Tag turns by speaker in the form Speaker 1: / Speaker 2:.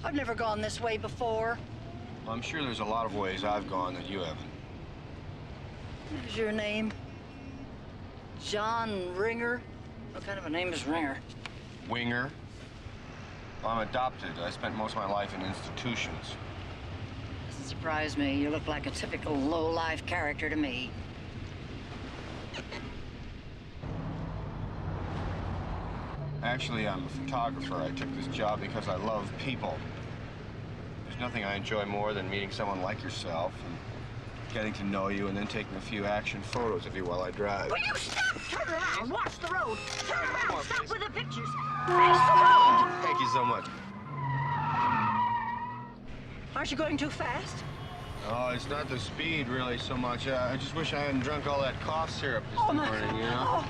Speaker 1: I've never gone this way before.
Speaker 2: Well, I'm sure there's a lot of ways I've gone that you haven't.
Speaker 1: What is your name? John Ringer? What kind of a name is Ringer?
Speaker 2: Winger. Well, I'm adopted. I spent most of my life in institutions.
Speaker 1: Doesn't surprise me. You look like a typical low-life character to me.
Speaker 2: Actually, I'm a photographer. I took this job because I love people. There's nothing I enjoy more than meeting someone like yourself and getting to know you and then taking a few action photos of you while I drive.
Speaker 1: Will you stop? Turn around. Watch the road. Turn around. Stop with the pictures. Face the road.
Speaker 2: Thank you so much.
Speaker 1: Aren't you going too fast?
Speaker 2: Oh, it's not the speed, really, so much. I just wish I hadn't drunk all that cough syrup this
Speaker 1: Oh,
Speaker 2: morning, you know?
Speaker 1: Oh.